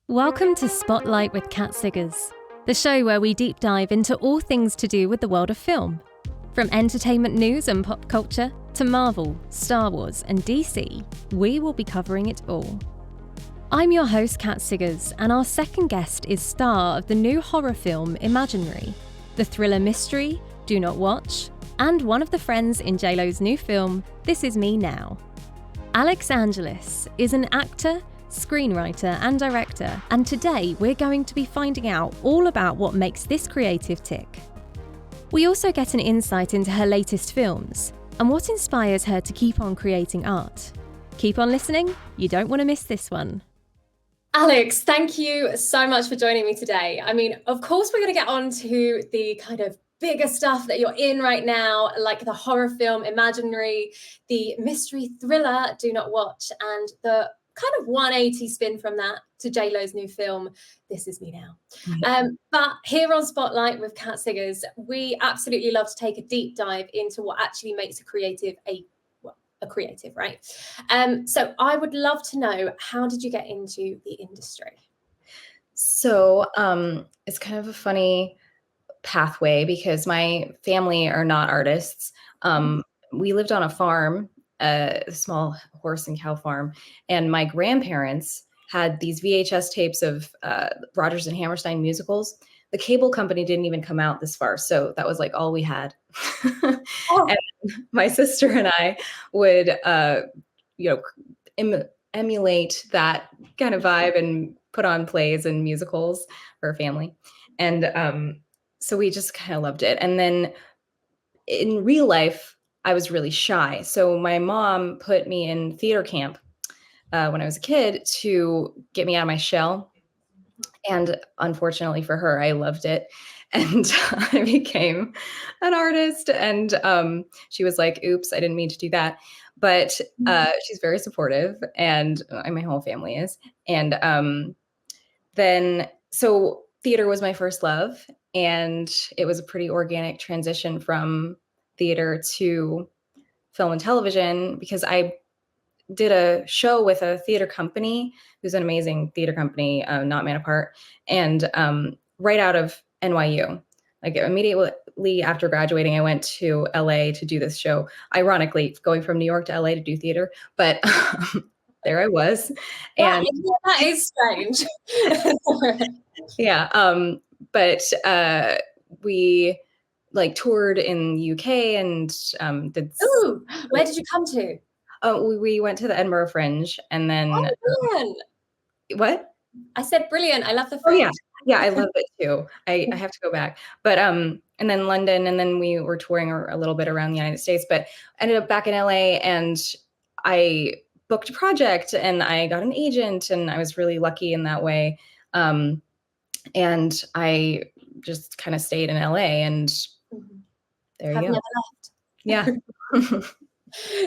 Welcome to Spotlight with Kat Siggers, the show where we deep dive into all things to do with the world of film. From entertainment news and pop culture to Marvel, Star Wars and DC, we will be covering it all. I'm your host Kat Siggers, and our second guest is star of the new horror film Imaginary, the thriller mystery Do Not Watch, and one of the friends in JLo's new film This Is Me Now. Alix Angelis is an actor, screenwriter and director, and today we're going to be finding out all about what makes this creative tick. We also get an insight into her latest films and what inspires her to keep on creating art. Keep on listening, you don't want to miss this one. Alix, thank you so much for joining me today. I mean, of course we're going to get on to the kind of bigger stuff that you're in right now, like the horror film Imaginary, the mystery thriller Do Not Watch, and the kind of 180 spin from that to JLo's new film, This Is Me Now. But here on Spotlight with Kat Siggers, we absolutely love to take a deep dive into what actually makes a creative a creative, right? So I would love to know, how did you get into the industry? So it's kind of a funny pathway because my family are not artists. We lived on a farm, a small horse and cow farm, and my grandparents had these VHS tapes of Rodgers and Hammerstein musicals. The cable company didn't even come out this far, so that was like all we had. And my sister and I would, emulate that kind of vibe and put on plays and musicals for our family. And so we just kind of loved it. And then in real life, I was really shy. So my mom put me in theater camp when I was a kid to get me out of my shell. And unfortunately for her, I loved it. And I became an artist. And she was like, oops, I didn't mean to do that. But she's very supportive, and my whole family is. And so theater was my first love. And it was a pretty organic transition from theater to film and television, because I did a show with a theater company who's an amazing theater company, Not Man Apart, and right out of NYU. Like immediately after graduating, I went to LA to do this show. Ironically, going from New York to LA to do theater, but there I was. And that is strange. Yeah. But we like toured in the UK and did. Ooh, where did you come to? We went to the Edinburgh Fringe, and then brilliant. What? I said brilliant. I love the Fringe. Oh yeah, I love it too. I have to go back, but and then London, and then we were touring a little bit around the United States, but ended up back in LA, and I booked a project, and I got an agent, and I was really lucky in that way. And I just kind of stayed in LA, and there you go. Never left. Yeah.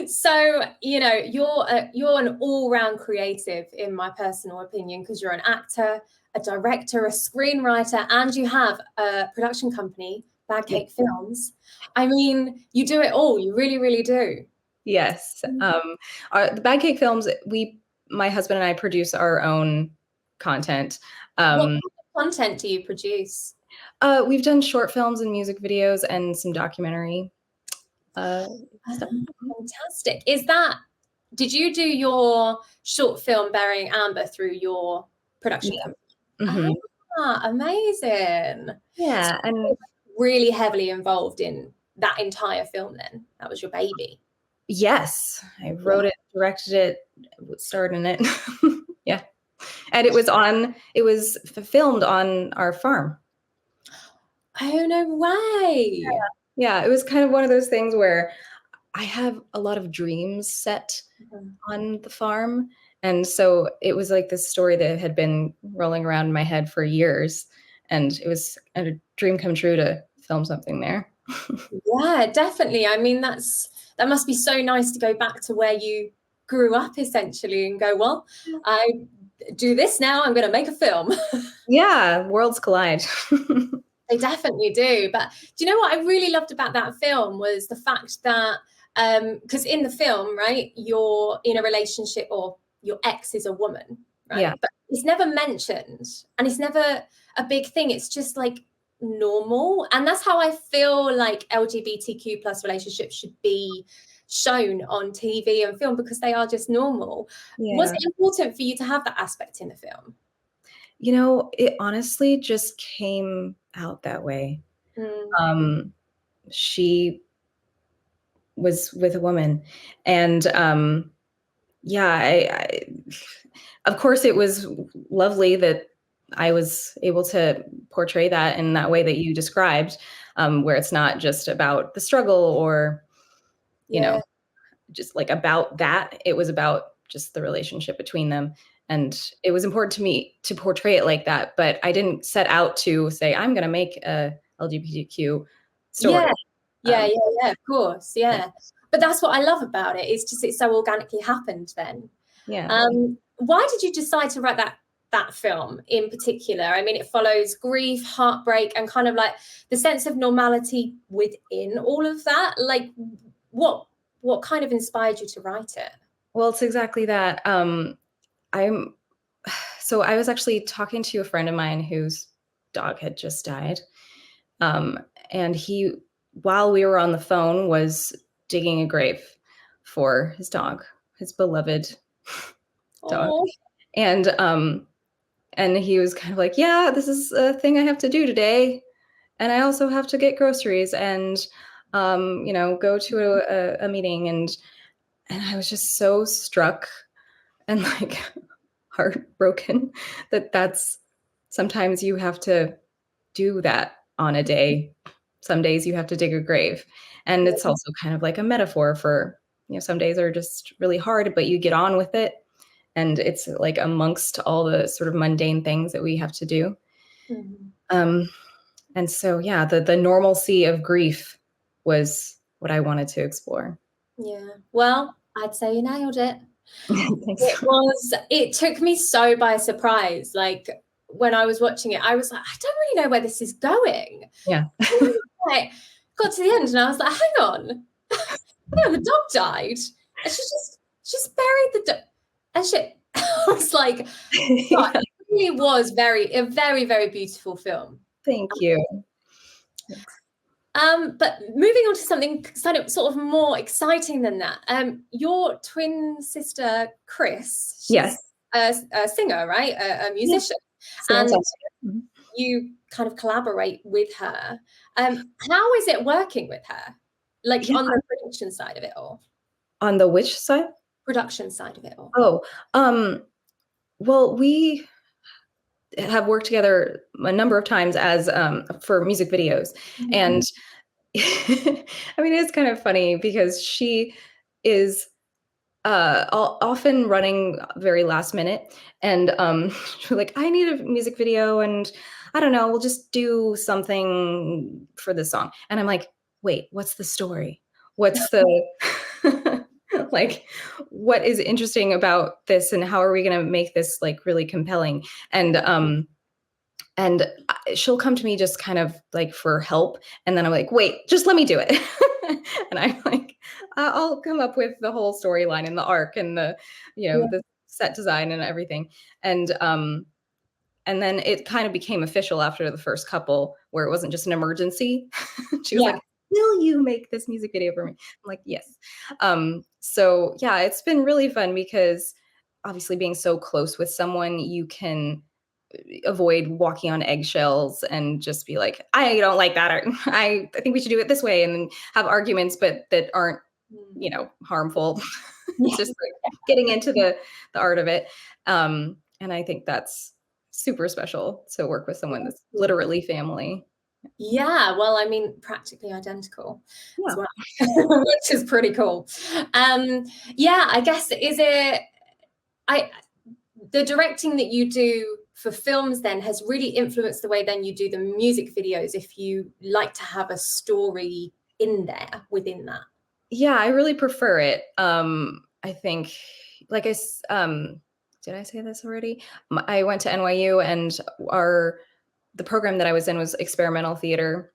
So, you're an all-round creative, in my personal opinion, because you're an actor, a director, a screenwriter, and you have a production company, Bad Cake Films. I mean, you do it all. You really, really do. Yes. The Bad Cake Films, my husband and I produce our own content. What kind of content do you produce? We've done short films and music videos and some documentary stuff. Fantastic. Did you do your short film Burying Amber through your production company? Amazing. Yeah. And really heavily involved in that entire film then? That was your baby? Yes. I wrote it, directed it, starred in it. Yeah. And it was filmed on our farm. Oh, no way. Yeah. It was kind of one of those things where I have a lot of dreams set on the farm. And so it was like this story that had been rolling around in my head for years. And it was a dream come true to film something there. Yeah, definitely. I mean, that must be so nice to go back to where you grew up, essentially, and go, well, I do this now, I'm going to make a film. Yeah, worlds collide. They definitely do. But do you know what I really loved about that film was the fact that, because in the film, right, you're in a relationship, or your ex is a woman, Yeah. right? But it's never mentioned, and it's never a big thing. It's just like normal, and that's how I feel like LGBTQ plus relationships should be shown on TV and film, because they are just normal. Was it important for you to have that aspect in the film? You know, it honestly just came out that way. She was with a woman, and yeah, of course it was lovely that I was able to portray that in that way that you described, where it's not just about the struggle or, you know, just like about that. It was about just the relationship between them. And it was important to me to portray it like that. But I didn't set out to say, I'm going to make a LGBTQ story. Yeah, of course. Yeah. But that's what I love about it. It's just, it so organically happened then. Yeah. Why did you decide to write that film in particular? I mean, it follows grief, heartbreak, and kind of like the sense of normality within all of that. Like, what kind of inspired you to write it? Well, it's exactly that. So I was actually talking to a friend of mine whose dog had just died. And he, while we were on the phone, was digging a grave for his dog, his beloved dog. And he was kind of like, yeah, this is a thing I have to do today. And I also have to get groceries and, go to a meeting. And I was just so struck and like heartbroken that's sometimes you have to do that on a day. Some days you have to dig a grave. And it's also kind of like a metaphor for, some days are just really hard, but you get on with it. And it's like amongst all the sort of mundane things that we have to do. And so, yeah, the normalcy of grief was what I wanted to explore. Yeah. Well, I'd say you nailed it. Thanks. It took me so by surprise. Like, when I was watching it, I was like, I don't really know where this is going. Yeah. Like, got to the end and I was like, hang on, the dog died. And she just buried the dog. And shit. I was like, it really was a very, very beautiful film. Thank you. But moving on to something sort of more exciting than that. Your twin sister, Chris, she's a singer, right? A musician. And you kind of collaborate with her. How is it working with her? Like, on the production side of it all? On the which side? Production side of it all. Oh, well, we have worked together a number of times as for music videos. And I mean, it's kind of funny because she is often running very last minute, and she's like, I need a music video, and I don't know, we'll just do something for this song. And I'm like, wait, what's the story? What's the like, what is interesting about this, and how are we going to make this like really compelling? And she'll come to me just kind of like for help, and then I'm like, wait, just let me do it. And I'm like, I'll come up with the whole storyline and the arc and the set design and everything. And then it kind of became official after the first couple, where it wasn't just an emergency. She was like, will you make this music video for me? I'm like, yes. So yeah, it's been really fun because obviously being so close with someone, you can avoid walking on eggshells and just be like, I don't like that. Or, I think we should do it this way, and then have arguments, but that aren't, harmful. Just like getting into the art of it. And I think that's super special to work with someone that's literally family. Yeah, well, I mean, practically identical as well, which is pretty cool. Yeah, I guess, the directing that you do for films then has really influenced the way then you do the music videos, if you like to have a story in there within that. Yeah, I really prefer it. I think, like did I say this already? I went to NYU, and the program that I was in was experimental theater.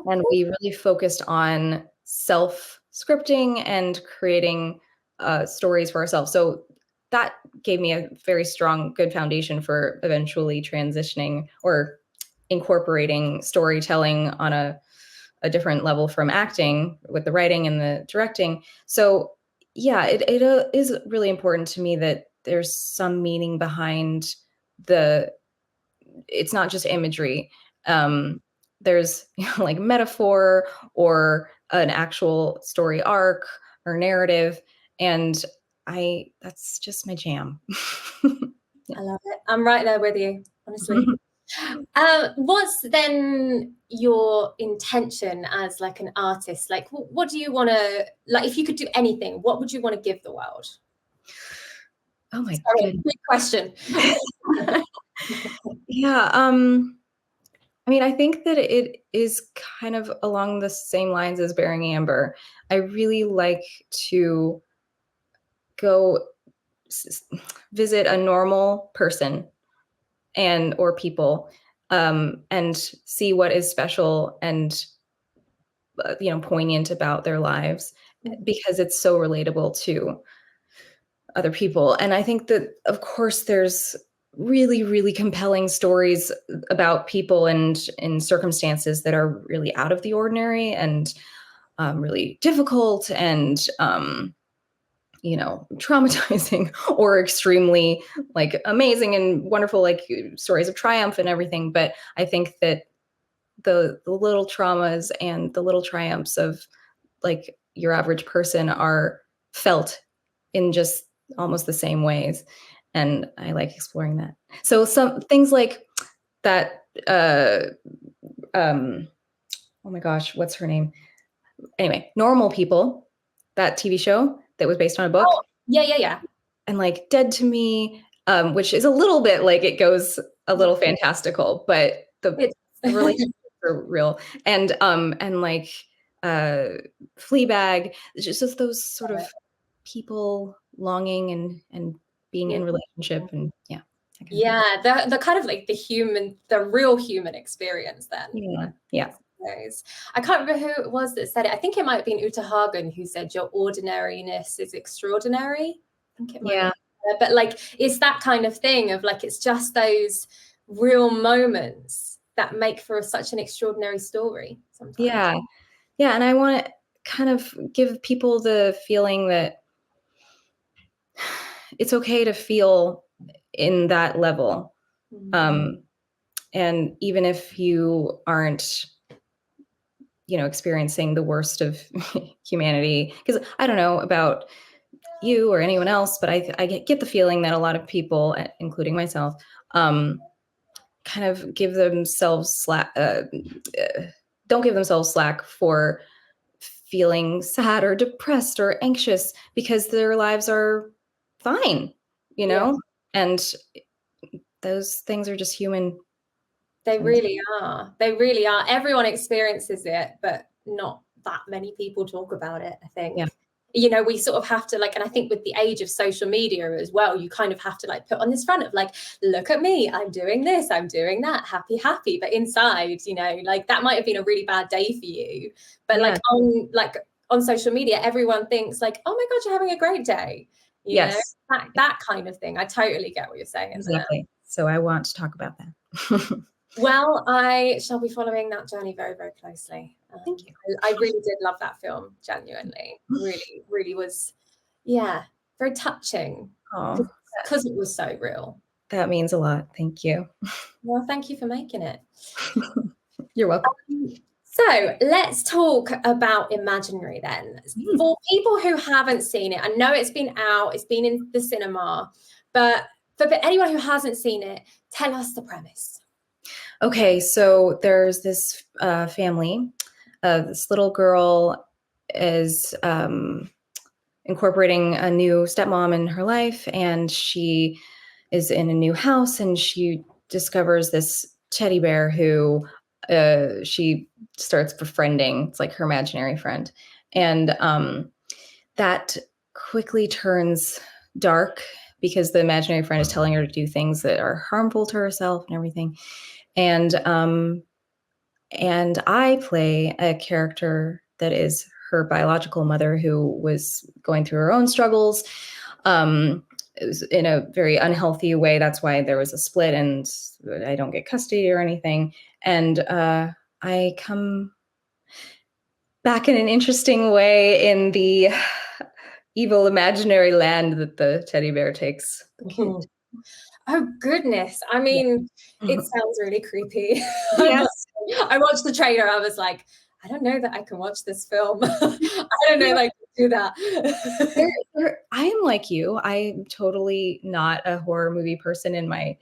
And we really focused on self-scripting and creating stories for ourselves. So that gave me a very strong, good foundation for eventually transitioning or incorporating storytelling on a different level from acting with the writing and the directing. So yeah, it is really important to me that there's some meaning behind it's not just imagery. There's like metaphor or an actual story arc or narrative. And that's just my jam. I love it. I'm right there with you, honestly. What's then your intention as like an artist? Like, what do you want to, like, if you could do anything, what would you want to give the world? Oh my Sorry, big question. Yeah. I mean, I think that it is kind of along the same lines as Bearing Amber. I really like to go visit a normal person or people, and see what is special and poignant about their lives, because it's so relatable to other people. And I think that, of course, there's really, really compelling stories about people and in circumstances that are really out of the ordinary and really difficult and traumatizing or extremely like amazing and wonderful, like stories of triumph and everything. But I think that the little traumas and the little triumphs of like your average person are felt in just almost the same ways. And I like exploring that. So some things like that, oh my gosh, what's her name? Anyway, Normal People, that TV show that was based on a book. Oh, yeah. And like Dead to Me, which is a little bit like it goes a little fantastical, but the relationships are real. And like Fleabag, just those sort of people longing and being in relationship, and the kind of like the real human experience then. Yeah. I can't remember who it was that said it. I think it might have been Uta Hagen who said your ordinariness is extraordinary. I think it might be. But like it's that kind of thing of like it's just those real moments that make for such an extraordinary story sometimes. Yeah, and I want to kind of give people the feeling that it's okay to feel in that level. And even if you aren't experiencing the worst of humanity, because I don't know about you or anyone else, but I get the feeling that a lot of people, including myself, kind of give themselves slack, don't give themselves slack for feeling sad or depressed or anxious because their lives are fine, and those things are just human. They really are. Everyone experiences it, but not that many people talk about it, I think. We sort of have to like, and I think with the age of social media as well, you kind of have to like put on this front of like, look at me, I'm doing this, I'm doing that, happy. But inside, like that might have been a really bad day for you. But on social media, everyone thinks like, oh my God, you're having a great day. That kind of thing. I totally get what you're saying. Exactly. So I want to talk about that. Well, I shall be following that journey very, very closely. Thank you. I really did love that film, genuinely. Really, really was, very touching. Because it was so real. That means a lot. Thank you. Well, thank you for making it. You're welcome. So let's talk about Imaginary then. For people who haven't seen it, I know it's been out, it's been in the cinema, but for anyone who hasn't seen it, tell us the premise. Okay, so there's this family. This little girl is incorporating a new stepmom in her life, and she is in a new house, and she discovers this teddy bear who she starts befriending. It's like her imaginary friend. And that quickly turns dark because the imaginary friend is telling her to do things that are harmful to herself and everything. And I play a character that is her biological mother who was going through her own struggles, it was in a very unhealthy way. That's why there was a split, and I don't get custody or anything. And I come back in an interesting way in the evil imaginary land that the teddy bear takes the kid. Oh goodness. I mean, Yeah. it sounds really creepy. Yes. I watched the trailer. I was like, I don't know that I can watch this film. I don't know that I can do that. I am like you. I'm totally not a horror movie person in my,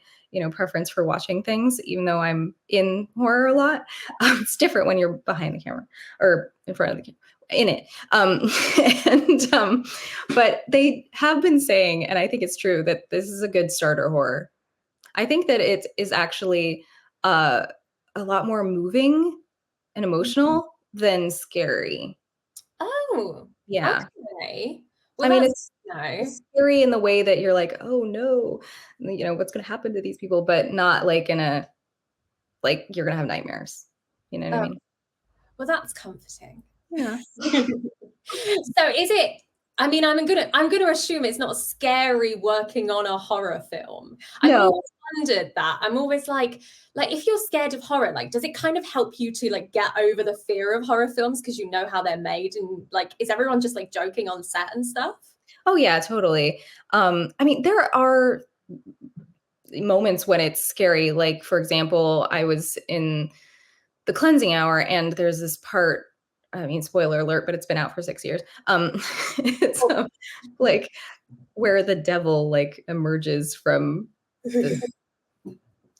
preference for watching things, even though I'm in horror a lot. It's different when you're behind the camera or in front of the camera. In it. But they have been saying, and I think it's true, that this is a good starter horror. I think that it is actually a lot more moving and emotional than scary. Oh, Yeah. okay. I mean, it's no. scary in the way that you're like, oh no, what's going to happen to these people, but not like in a, like you're going to have nightmares. You know what I mean? Well, that's comforting. Yeah. So is it, I mean, I'm gonna assume it's not scary working on a horror film. I've No. always wondered that. I'm always like if you're scared of horror, like does it kind of help you to like get over the fear of horror films because you know how they're made, and like is everyone just like joking on set and stuff? Oh yeah, totally. I mean, there are moments when it's scary. Like, for example, I was in the cleansing hour and there's this part, I mean, spoiler alert, but it's been out for 6 years. It's like where the devil like emerges from the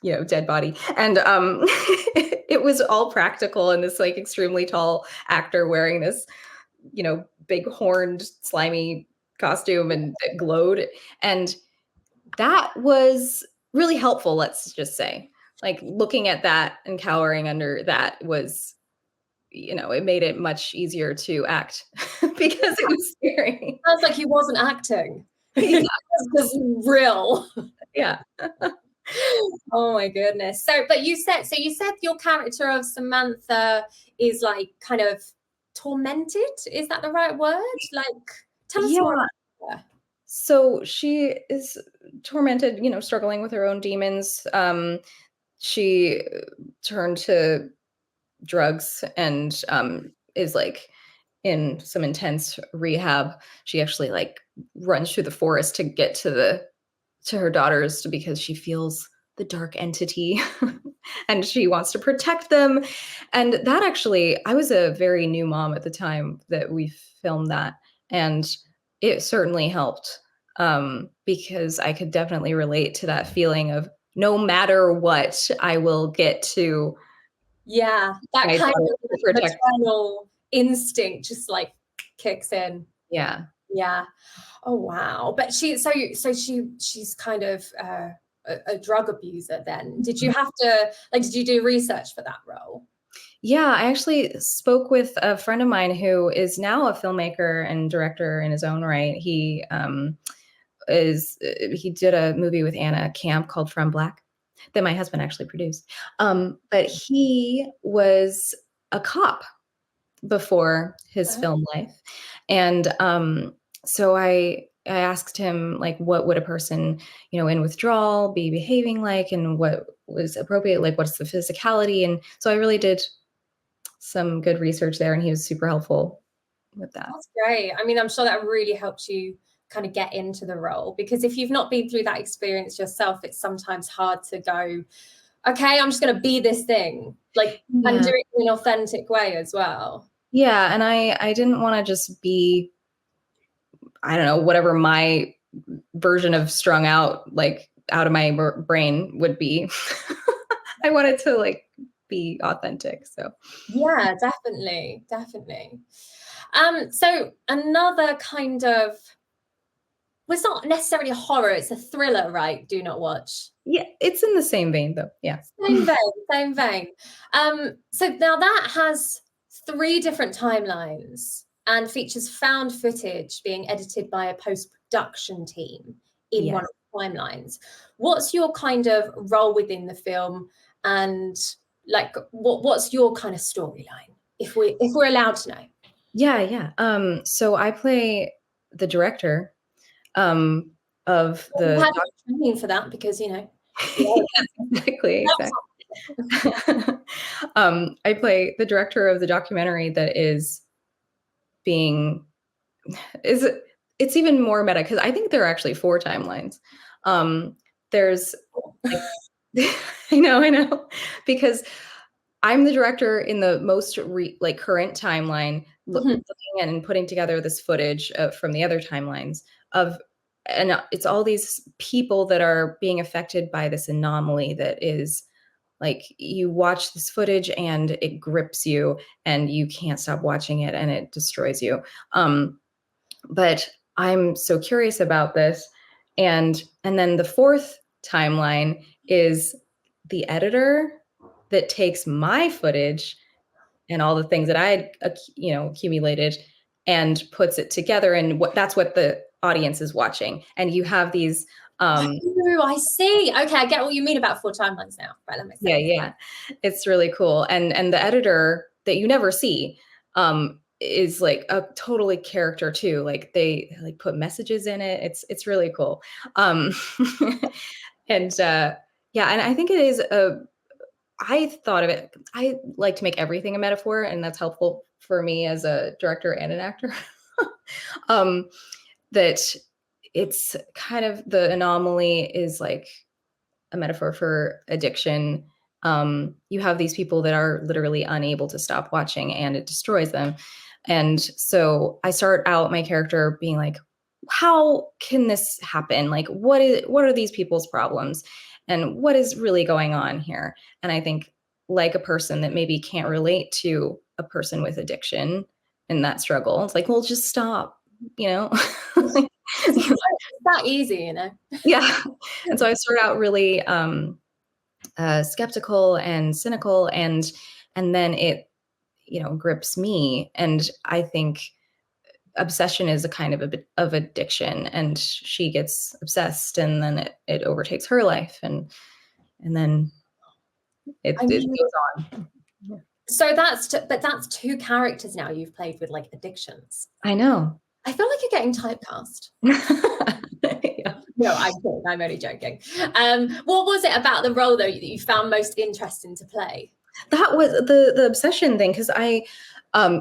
dead body. And it was all practical, and this like extremely tall actor wearing this, big horned, slimy costume and it glowed. And that was really helpful, let's just say. Like looking at that and cowering under that was, it made it much easier to act because it was scary. Sounds like he wasn't acting. It was just real. Yeah. Oh my goodness. So you said your character of Samantha is like kind of tormented. Is that the right word? Like tell us more about her. So she is tormented, struggling with her own demons. She turned to drugs and is like in some intense rehab. She actually like runs through the forest to get to her daughters because she feels the dark entity and she wants to protect them. And that actually, I was a very new mom at the time that we filmed that, and it certainly helped because I could definitely relate to that feeling of no matter what, I will get to. Yeah, that kind of maternal instinct just like kicks in. Yeah. Yeah. Oh wow. But she's kind of a drug abuser then. Did you have to did you do research for that role? Yeah, I actually spoke with a friend of mine who is now a filmmaker and director in his own right. He did a movie with Anna Camp called From Black that my husband actually produced. But he was a cop before his film life. And so I asked him, like, what would a person, in withdrawal be behaving like, and what was appropriate, like what's the physicality? And so I really did some good research there, and he was super helpful with that. That's great. I mean, I'm sure that really helped you kind of get into the role, because if you've not been through that experience yourself, it's sometimes hard to go, okay, I'm just going to be this thing, and do it in an authentic way as well. Yeah. And I didn't want to just be, I don't know, whatever my version of strung out, like out of my brain would be. I wanted to like be authentic. So yeah, definitely. So another kind of, well, it's not necessarily a horror, it's a thriller, right? Do Not Watch. Yeah, it's in the same vein though. Yeah. Same vein. So now that has 3 different timelines and features found footage being edited by a post-production team in one of the timelines. What's your kind of role within the film, and like what's your kind of storyline, if we're allowed to know? Yeah. So I play the director. of the You had training for that because, you know. exactly. I play the director of the documentary that it's even more meta because I think there are actually 4 timelines. There's like, I know, because I'm the director in the most current timeline, looking at and putting together this footage from the other timelines and it's all these people that are being affected by this anomaly that is like, you watch this footage and it grips you and you can't stop watching it and it destroys you. But I'm so curious about this. And then the 4th timeline is the editor that takes my footage and all the things that I had, accumulated and puts it together. And that's what the audience is watching. And you have these. Oh, I see. Okay, I get what you mean about 4 timelines now. Right, that makes sense. Yeah. It's really cool. And the editor that you never see is like a totally character too. Like they like put messages in it. It's really cool. And I think it is I thought of it. I like to make everything a metaphor, and that's helpful for me as a director and an actor. That it's kind of the anomaly is like a metaphor for addiction. You have these people that are literally unable to stop watching, and it destroys them. And so I start out my character being like, how can this happen? Like, what are these people's problems? And what is really going on here? And I think, like a person that maybe can't relate to a person with addiction in that struggle, it's like, well, just stop, It's that easy, you know? Yeah. And so I start out really skeptical and cynical, and then it, grips me. And I think obsession is a kind of addiction, and she gets obsessed, and then it overtakes her life, and then it goes on. So that's 2 characters now you've played with, like, addictions. I know. I feel like you're getting typecast. Yeah. No, I'm kidding. I'm only joking. What was it about the role, though, that you found most interesting to play? That was the obsession thing, because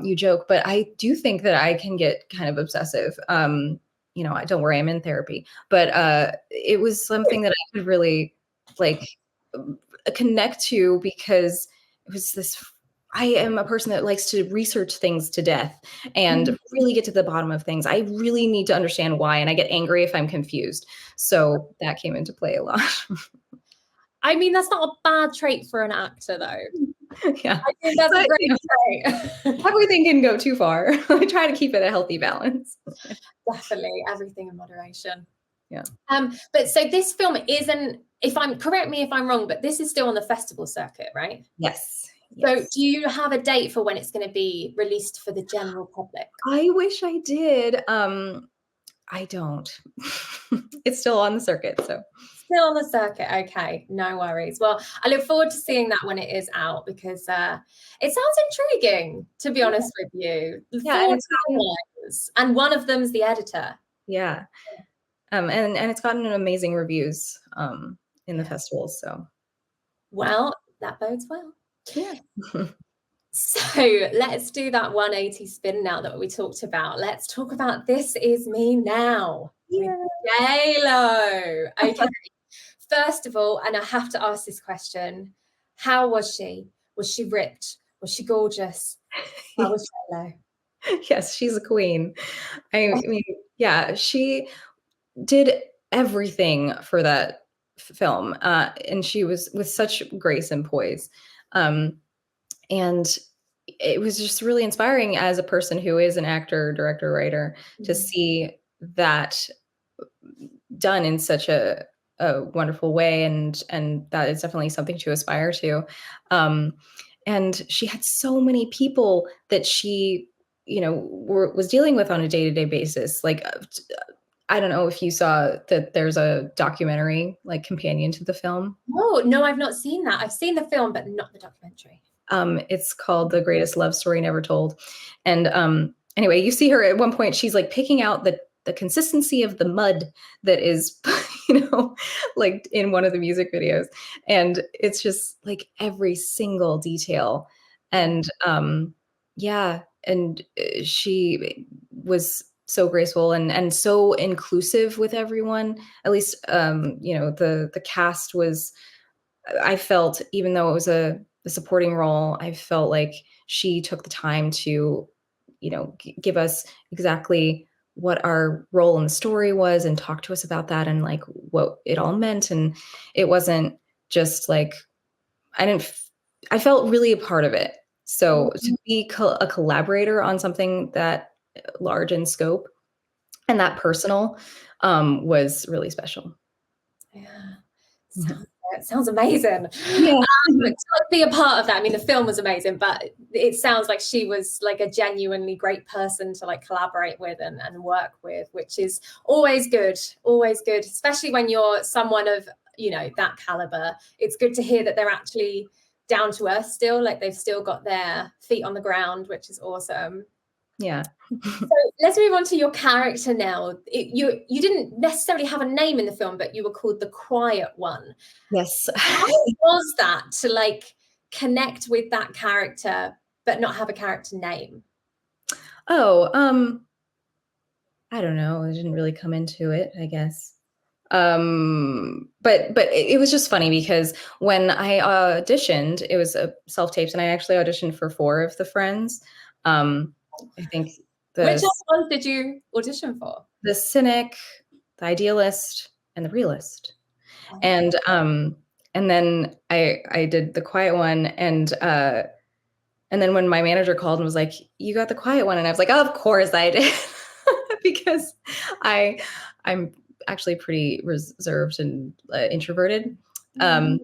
you joke, but I do think that I can get kind of obsessive. Don't worry, I'm in therapy, but it was something that I could really like connect to, because it was this. I am a person that likes to research things to death and really get to the bottom of things. I really need to understand why, and I get angry if I'm confused. So that came into play a lot. I mean, that's not a bad trait for an actor, though. Yeah, I think that's a great trait. Everything can go too far. I try to keep it a healthy balance. Definitely, everything in moderation. Yeah. But so this film isn't. Correct me if I'm wrong, but this is still on the festival circuit, right? Yes. So do you have a date for when it's going to be released for the general public? I wish I did. I don't. It's still on the circuit, so. Still on the circuit. Okay, no worries. Well, I look forward to seeing that when it is out, because it sounds intriguing, to be honest with you. Yeah, and one of them's the editor. Yeah. And it's gotten amazing reviews in the festivals, so. Well, that bodes well. Yeah. So let's do that 180 spin now that we talked about. Let's talk about This Is Me Now. Yeah. J-Lo. Okay. First of all, and I have to ask this question, how was she? Was she ripped? Was she gorgeous? How was J-Lo? Yes, she's a queen. I mean, yeah, she did everything for that film, and she was with such grace and poise. And it was just really inspiring as a person who is an actor, director, writer, to see that done in such a wonderful way. And that is definitely something to aspire to. And she had so many people that she, was dealing with on a day-to-day basis. Like, I don't know if you saw that there's a documentary like companion to the film. Oh, no, I've not seen that. I've seen the film, but not the documentary. It's called The Greatest Love Story Never Told. And anyway, you see her at one point, she's like picking out the consistency of the mud that is, like in one of the music videos. And it's just like every single detail. And yeah, and she was so graceful and so inclusive with everyone. At least, the cast was, I felt, even though it was a supporting role, I felt like she took the time to, give us exactly what our role in the story was and talk to us about that and like what it all meant. And it wasn't just like, I felt really a part of it. So to be a collaborator on something that large in scope and that personal was really special. Yeah. Sounds amazing. Yeah. To be a part of that. I mean, the film was amazing, but it sounds like she was like a genuinely great person to like collaborate with and work with, which is always good, especially when you're someone of, that caliber. It's good to hear that they're actually down to earth still, like they've still got their feet on the ground, which is awesome. Yeah. So let's move on to your character now. You didn't necessarily have a name in the film, but you were called the Quiet One. Yes. How was that to like connect with that character, but not have a character name? Oh, I don't know. I didn't really come into it, I guess. But it was just funny because when I auditioned, it was a self-taped, and I actually auditioned for 4 of the Friends. I think Which ones did you audition for? The Cynic, the Idealist, and the Realist. Oh. And then I did the Quiet One, and then when my manager called and was like, "You got the Quiet One," and I was like, "Oh, of course I did," because I'm actually pretty reserved and introverted, in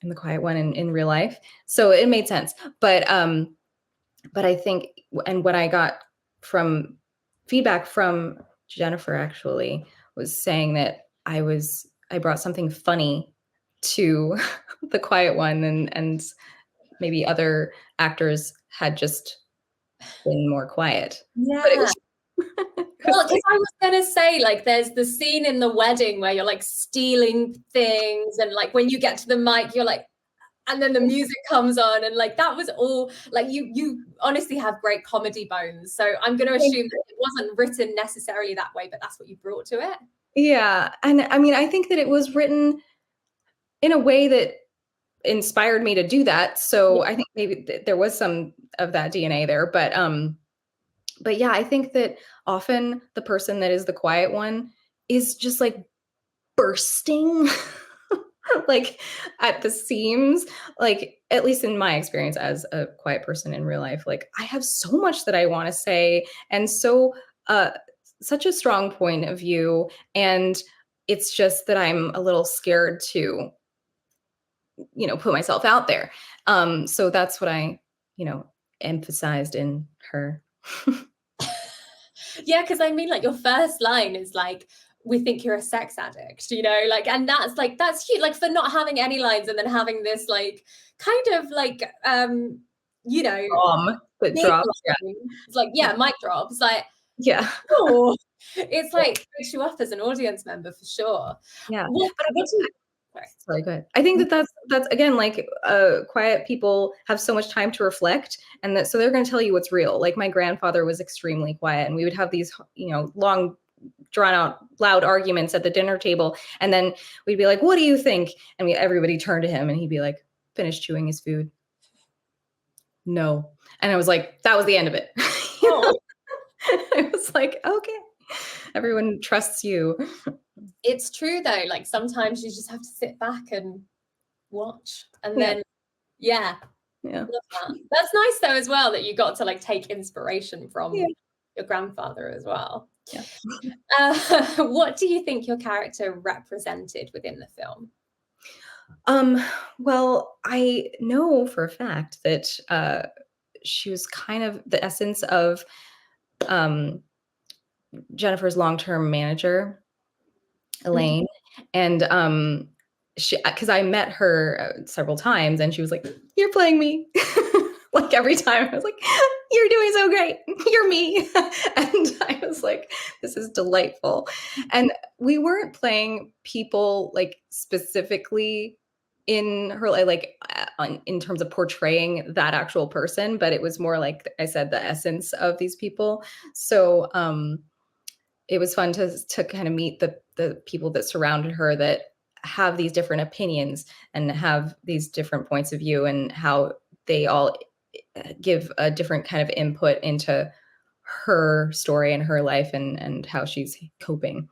the Quiet One in real life, so it made sense. But I think, and what I got from feedback from Jennifer actually was saying that I brought something funny to the Quiet One, and maybe other actors had just been more quiet. Yeah. But it was well, because I was gonna say, like, there's the scene in the wedding where you're like stealing things, and like when you get to the mic, you're like, and then the music comes on, and like that was all like you honestly have great comedy bones. So I'm gonna assume that it wasn't written necessarily that way, but that's what you brought to it. Yeah. And I mean, I think that it was written in a way that inspired me to do that. So I think maybe there was some of that DNA there, but yeah, I think that often the person that is the quiet one is just like bursting like at the seams, like at least in my experience as a quiet person in real life, like I have so much that I want to say, and so such a strong point of view, and it's just that I'm a little scared to put myself out there. So that's what I emphasized in her. Yeah, because I mean, like your first line is like, "We think you're a sex addict," like, and that's huge, like for not having any lines and then having this like kind of like that drops. It's like, mic drops, like, oh, it's like picks you up as an audience member for sure. Yeah. Sorry, go ahead. I think that's again, like quiet people have so much time to reflect, and so they're going to tell you what's real. Like my grandfather was extremely quiet, and we would have these long drawn out loud arguments at the dinner table, and then we'd be like, "What do you think?" And everybody turned to him, and he'd be like, "Finish chewing his food." No. And I was like, that was the end of it. I was like, okay, everyone trusts you. It's true though, like sometimes you just have to sit back and watch, and then love that. That's nice though as well, that you got to like take inspiration from your grandfather as well. What do you think your character represented within the film? Well, I know for a fact that she was kind of the essence of Jennifer's long-term manager, Elaine. And because I met her several times, and she was like, "You're playing me." Like every time I was like, You're doing so great. You're me. And I was like, this is delightful. And we weren't playing people like specifically in her in terms of portraying that actual person, but it was more like I said, the essence of these people. So it was fun to kind of meet the people that surrounded her that have these different opinions and have these different points of view, and how they all give a different kind of input into her story and her life and how she's coping.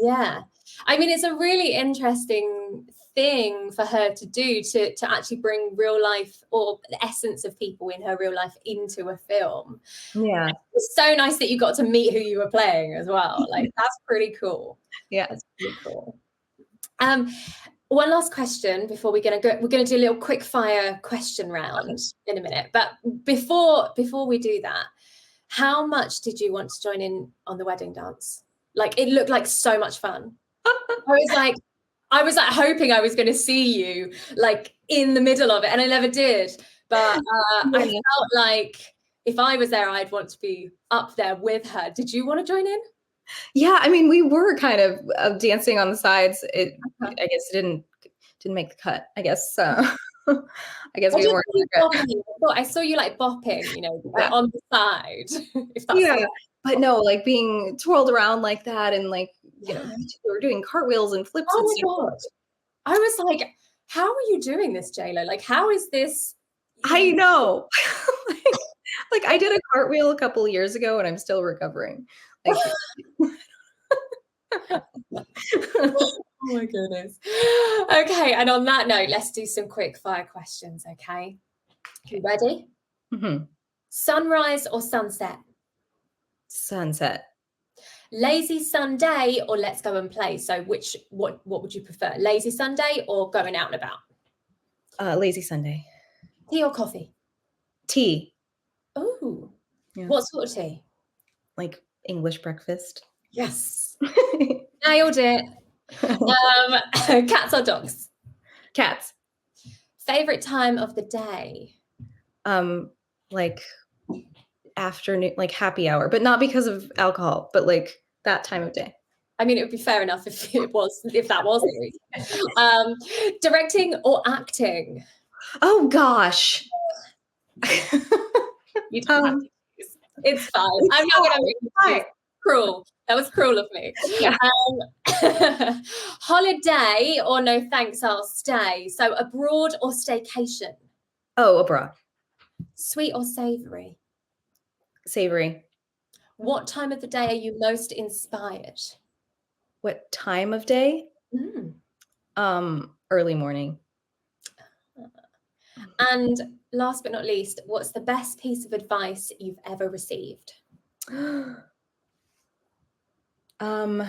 Yeah. I mean, it's a really interesting thing for her to do, to actually bring real life, or the essence of people in her real life, into a film. Yeah. It's so nice that you got to meet who you were playing as well. Like, that's pretty cool. Yeah. That's pretty cool. One last question before we're going to do a little quick fire question round in a minute. But before we do that, how much did you want to join in on the wedding dance? Like, it looked like so much fun. I was like hoping I was going to see you like in the middle of it, and I never did. But I felt like if I was there, I'd want to be up there with her. Did you want to join in? Yeah, I mean, we were kind of dancing on the sides. I guess it didn't make the cut. I guess I guess we weren't. I saw you like bopping, on the side. If that's but no, like being twirled around like that, and like we were doing cartwheels and flips. Oh my god! I was like, how are you doing this, JLo? Like, how is this? I know. like I did a cartwheel a couple of years ago, and I'm still recovering. Like, oh my goodness. Okay, and on that note, let's do some quick fire questions. Okay, you ready? Mm-hmm. Sunrise or sunset? Sunset. Lazy Sunday or let's go and play? So what would you prefer? Lazy Sunday or going out and about? Lazy Sunday. Tea or coffee? Tea. Oh, yeah. What sort of tea? Like English breakfast. Yes. Nailed it. Cats or dogs? Cats. Favorite time of the day? Like afternoon, like happy hour, but not because of alcohol, but like that time of day. I mean, it would be fair enough if that wasn't the reason. Directing or acting? Oh gosh. It's fine. I'm not going to make it cruel. That was cruel of me. Yeah. Holiday or no thanks, I'll stay. So abroad or staycation? Oh, abroad. Sweet or savoury? Savory. What time of the day are you most inspired? What time of day? Early morning. And last but not least, what's the best piece of advice you've ever received? Oh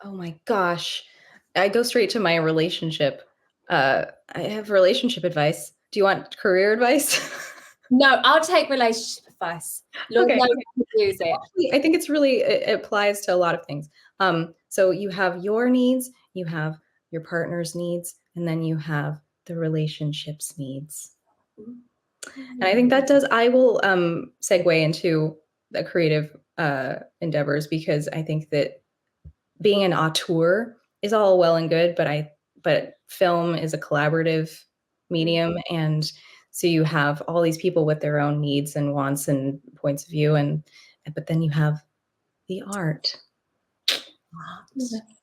my gosh. I go straight to my relationship. I have relationship advice. Do you want career advice? No, I'll take relationship advice. Lord knows how to use it. I think it applies to a lot of things. So you have your needs, you have your partner's needs, and then you have the relationship's needs. And I think I will segue into the creative endeavors, because I think that being an auteur is all well and good, but film is a collaborative medium, and so you have all these people with their own needs and wants and points of view, but then you have the art.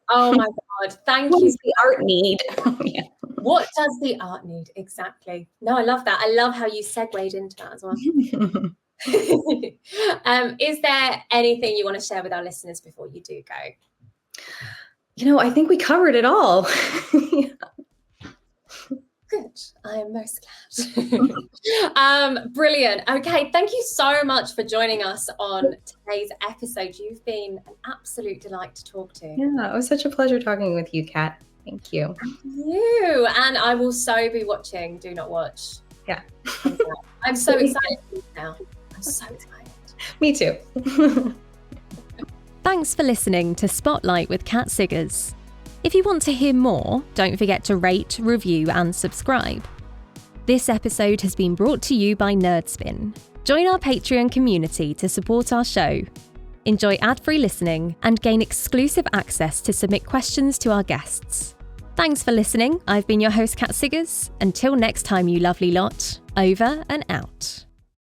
Oh my God! Thank you. What does the art need? Yeah. What does the art need exactly? No, I love that. I love how you segued into that as well. Is there anything you want to share with our listeners before you do go? I think we covered it all. Good. I am most glad. Brilliant. Okay. Thank you so much for joining us on today's episode. You've been an absolute delight to talk to. Yeah, it was such a pleasure talking with you, Kat. Thank you. Thank you. And I will so be watching Do Not Watch. Yeah. I'm so excited now. I'm so excited. Me too. Thanks for listening to Spotlight with Kat Siggers. If you want to hear more, don't forget to rate, review and subscribe. This episode has been brought to you by Nerdspin. Join our Patreon community to support our show. Enjoy ad-free listening and gain exclusive access to submit questions to our guests. Thanks for listening. I've been your host, Kat Siggers. Until next time, you lovely lot. Over and out.